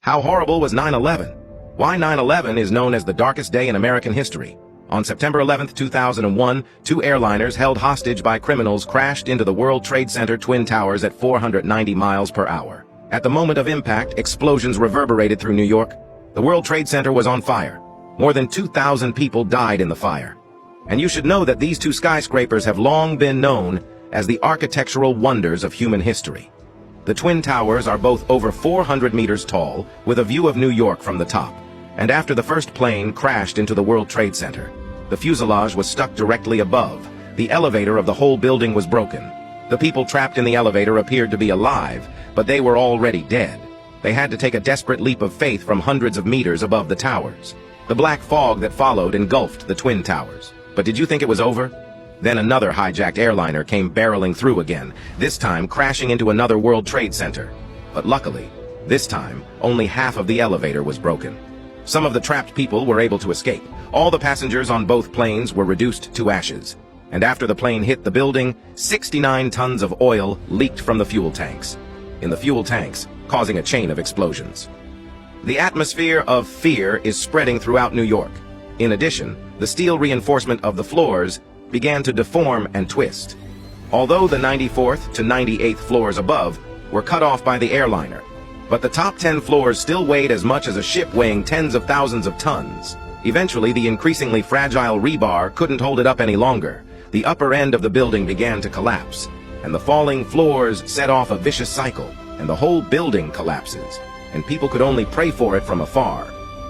How horrible was 9/11? Why 9/11 is known as the darkest day in American history. On September 11, 2001, two airliners held hostage by criminals crashed into the World Trade Center Twin Towers at 490 miles per hour. At the moment of impact, explosions reverberated through New York. The World Trade Center was on fire. More than 2,000 people died in the fire. And you should know that these two skyscrapers have long been known as the architectural wonders of human history. The Twin Towers are both over 400 meters tall, with a view of New York from the top. And after the first plane crashed into the World Trade Center, the fuselage was stuck directly above. The elevator of the whole building was broken. The people trapped in the elevator appeared to be alive, but they were already dead. They had to take a desperate leap of faith from hundreds of meters above the towers. The black fog that followed engulfed the Twin Towers. But did you think it was over? Then another hijacked airliner came barreling through again, this time crashing into another World Trade Center. But luckily, this time, only half of the elevator was broken. Some of the trapped people were able to escape. All the passengers on both planes were reduced to ashes. And after the plane hit the building, 69 tons of oil leaked from the fuel tanks. In the fuel tanks, causing a chain of explosions. The atmosphere of fear is spreading throughout New York. In addition, the steel reinforcement of the floors began to deform and twist. Although the 94th to 98th floors above were cut off by the airliner, but the top 10 floors still weighed as much as a ship weighing tens of thousands of tons. Eventually, the increasingly fragile rebar couldn't hold it up any longer. The upper end of the building began to collapse, and the falling floors set off a vicious cycle, and the whole building collapses, and people could only pray for it from afar.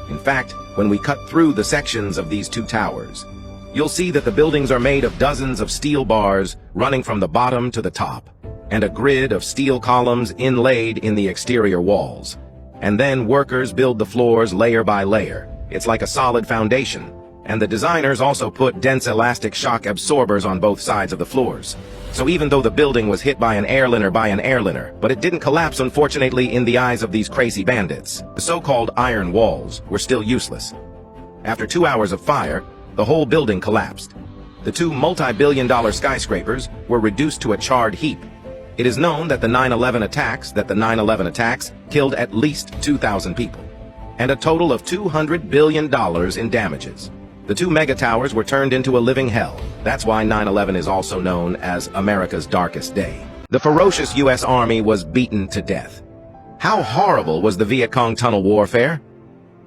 In fact, when we cut through the sections of these two towers, you'll see that the buildings are made of dozens of steel bars running from the bottom to the top, and a grid of steel columns inlaid in the exterior walls. And then workers build the floors layer by layer. It's like a solid foundation. And the designers also put dense elastic shock absorbers on both sides of the floors. So even though the building was hit by an airliner but it didn't collapse, unfortunately, in the eyes of these crazy bandits. The so-called iron walls were still useless. After 2 hours of fire, the whole building collapsed. The two multi-billion-dollar skyscrapers were reduced to a charred heap. It is known that the 9/11 attacks killed at least 2,000 people, and a total of $200 billion in damages. The two mega towers were turned into a living hell. That's why 9/11 is also known as America's darkest day. The ferocious U.S. Army was beaten to death. How horrible was the Viet Cong tunnel warfare?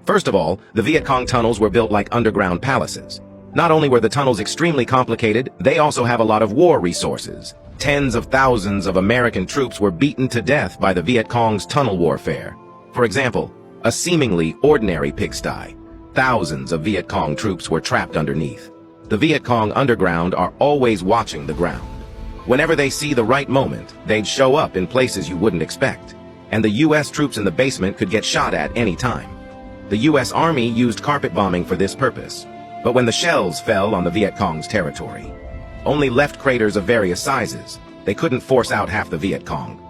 First of all, the Viet Cong tunnels were built like underground palaces. Not only were the tunnels extremely complicated, they also have a lot of war resources. Tens of thousands of American troops were beaten to death by the Viet Cong's tunnel warfare. For example, a seemingly ordinary pigsty. Thousands of Viet Cong troops were trapped underneath. The Viet Cong underground are always watching the ground. Whenever they see the right moment, they'd show up in places you wouldn't expect. And the U.S. troops in the basement could get shot at any time. The U.S. Army used carpet bombing for this purpose. But when the shells fell on the Viet Cong's territory, only left craters of various sizes. They couldn't force out half the Viet Cong.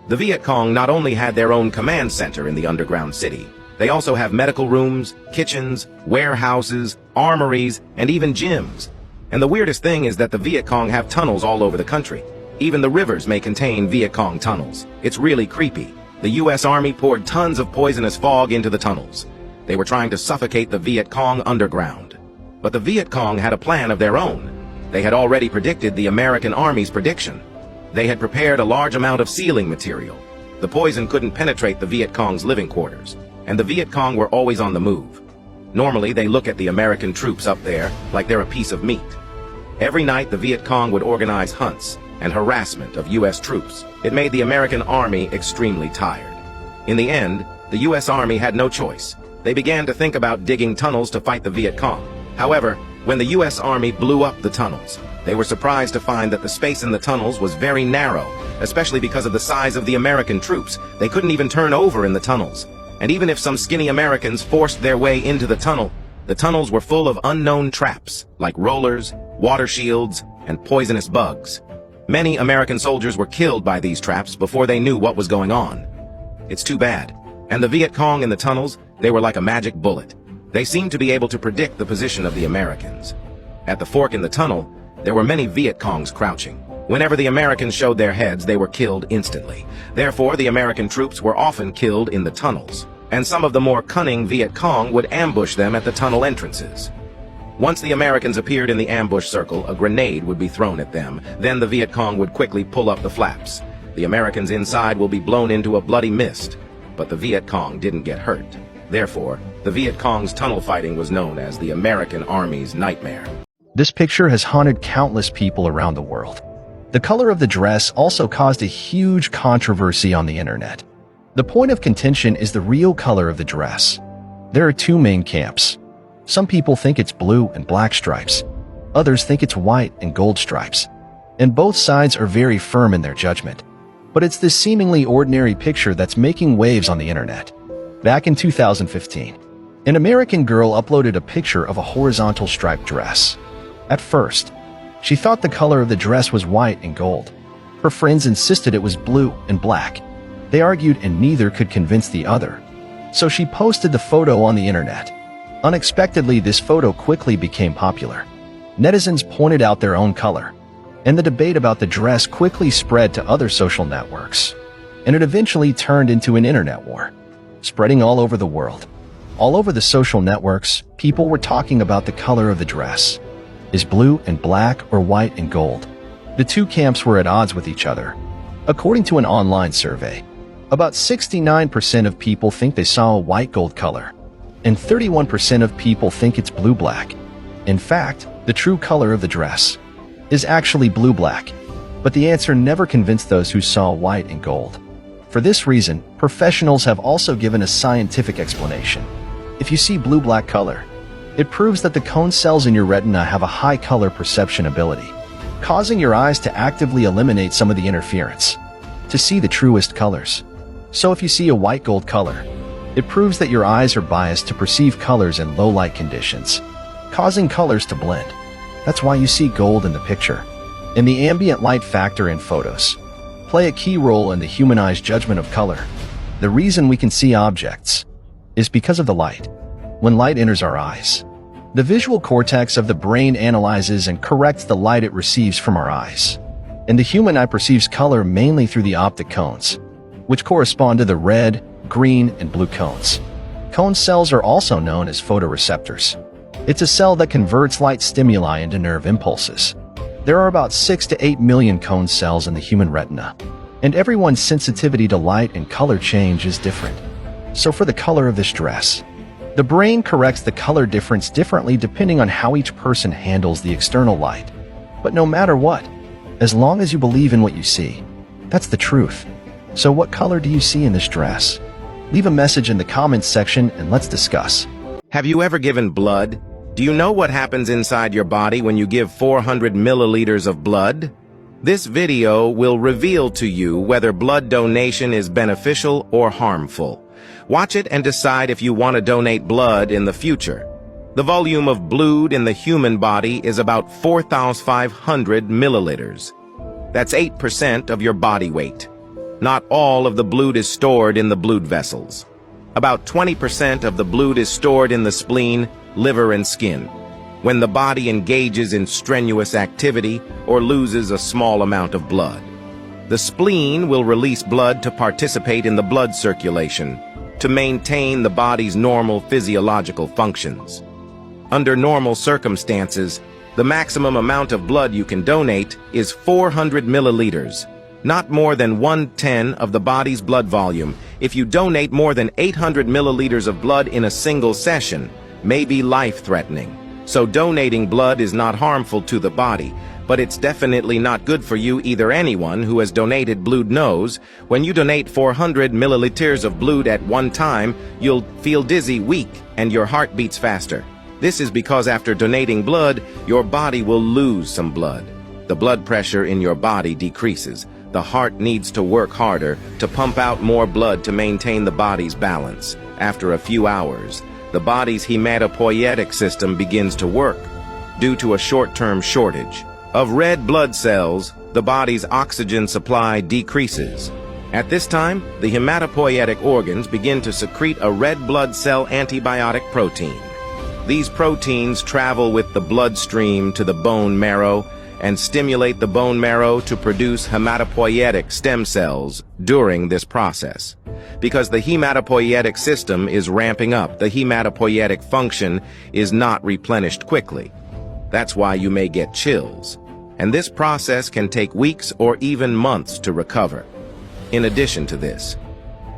The Viet Cong not only had their own command center in the underground city, they also have medical rooms, kitchens, warehouses, armories, and even gyms. And the weirdest thing is that the Viet Cong have tunnels all over the country. Even the rivers may contain Viet Cong tunnels. It's really creepy. The U.S. Army poured tons of poisonous fog into the tunnels. They were trying to suffocate the Viet Cong underground. But the Viet Cong had a plan of their own. They had already predicted the American Army's prediction. They had prepared a large amount of sealing material. The poison couldn't penetrate the Viet Cong's living quarters, and the Viet Cong were always on the move. Normally, they look at the American troops up there like they're a piece of meat. Every night, the Viet Cong would organize hunts and harassment of U.S. troops. It made the American Army extremely tired. In the end, the U.S. Army had no choice. They began to think about digging tunnels to fight the Viet Cong. However, when the U.S. Army blew up the tunnels, they were surprised to find that the space in the tunnels was very narrow, especially because of the size of the American troops. They couldn't even turn over in the tunnels. And even if some skinny Americans forced their way into the tunnels were full of unknown traps, like rollers, water shields, and poisonous bugs. Many American soldiers were killed by these traps before they knew what was going on. It's too bad. And the Viet Cong in the tunnels, they were like a magic bullet. They seemed to be able to predict the position of the Americans. At the fork in the tunnel, there were many Viet Congs crouching. Whenever the Americans showed their heads, they were killed instantly. Therefore, the American troops were often killed in the tunnels. and some of the more cunning Viet Cong would ambush them at the tunnel entrances. Once the Americans appeared in the ambush circle, a grenade would be thrown at them. Then the Viet Cong would quickly pull up the flaps. The Americans inside will be blown into a bloody mist, but the Viet Cong didn't get hurt. Therefore, the Viet Cong's tunnel fighting was known as the American Army's nightmare. This picture has haunted countless people around the world. The color of the dress also caused a huge controversy on the internet. The point of contention is the real color of the dress. There are two main camps. Some people think it's blue and black stripes. Others think it's white and gold stripes. And both sides are very firm in their judgment. But it's this seemingly ordinary picture that's making waves on the internet. Back in 2015, an American girl uploaded a picture of a horizontal striped dress. At first, she thought the color of the dress was white and gold. Her friends insisted it was blue and black. They argued and neither could convince the other. So she posted the photo on the internet. Unexpectedly, this photo quickly became popular. Netizens pointed out their own color, and the debate about the dress quickly spread to other social networks. And it eventually turned into an internet war, spreading all over the world. All over the social networks, people were talking about the color of the dress. Is blue and black or white and gold? The two camps were at odds with each other. According to an online survey, about 69% of people think they saw a white-gold color, and 31% of people think it's blue-black. In fact, the true color of the dress is actually blue-black, but the answer never convinced those who saw white and gold. For this reason, professionals have also given a scientific explanation. If you see blue-black color, it proves that the cone cells in your retina have a high color perception ability, causing your eyes to actively eliminate some of the interference to see the truest colors. So if you see a white-gold color, it proves that your eyes are biased to perceive colors in low light conditions, causing colors to blend. That's why you see gold in the picture. And the ambient light factor in photos play a key role in the human eye's judgment of color. The reason we can see objects is because of the light. When light enters our eyes, the visual cortex of the brain analyzes and corrects the light it receives from our eyes. And the human eye perceives color mainly through the optic cones, which correspond to the red, green, and blue cones. Cone cells are also known as photoreceptors. It's a cell that converts light stimuli into nerve impulses. There are about 6 to 8 million cone cells in the human retina, and everyone's sensitivity to light and color change is different. So for the color of this dress, the brain corrects the color difference differently depending on how each person handles the external light. But no matter what, as long as you believe in what you see, that's the truth. So what color do you see in this dress? Leave a message in the comments section and let's discuss. Have you ever given blood? Do you know what happens inside your body when you give 400 milliliters of blood? This video will reveal to you whether blood donation is beneficial or harmful. Watch it and decide if you want to donate blood in the future. The volume of blood in the human body is about 4,500 milliliters. That's 8% of your body weight. Not all of the blood is stored in the blood vessels. About 20% of the blood is stored in the spleen, liver, and skin, when the body engages in strenuous activity or loses a small amount of blood. The spleen will release blood to participate in the blood circulation, to maintain the body's normal physiological functions. Under normal circumstances, the maximum amount of blood you can donate is 400 milliliters, not more than 1/10 of the body's blood volume. If you donate more than 800 milliliters of blood in a single session, may be life-threatening. So donating blood is not harmful to the body, but it's definitely not good for you either. Anyone who has donated blood knows when you donate 400 milliliters of blood at one time, you'll feel dizzy, weak, and your heart beats faster. This is because after donating blood, your body will lose some blood. The blood pressure in your body decreases. The heart needs to work harder to pump out more blood to maintain the body's balance. After a few hours, the body's hematopoietic system begins to work. Due to a short-term shortage of red blood cells, the body's oxygen supply decreases. At this time, the hematopoietic organs begin to secrete a red blood cell antibiotic protein. These proteins travel with the bloodstream to the bone marrow and stimulate the bone marrow to produce hematopoietic stem cells during this process. Because the hematopoietic system is ramping up, the hematopoietic function is not replenished quickly. That's why you may get chills. And this process can take weeks or even months to recover. In addition to this,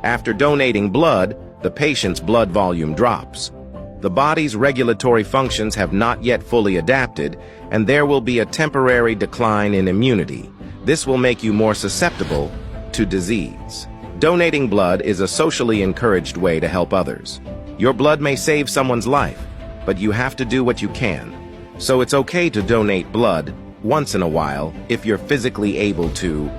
after donating blood, the patient's blood volume drops. The body's regulatory functions have not yet fully adapted, and there will be a temporary decline in immunity. This will make you more susceptible to disease. Donating blood is a socially encouraged way to help others. Your blood may save someone's life, but you have to do what you can. So it's okay to donate blood once in a while if you're physically able to,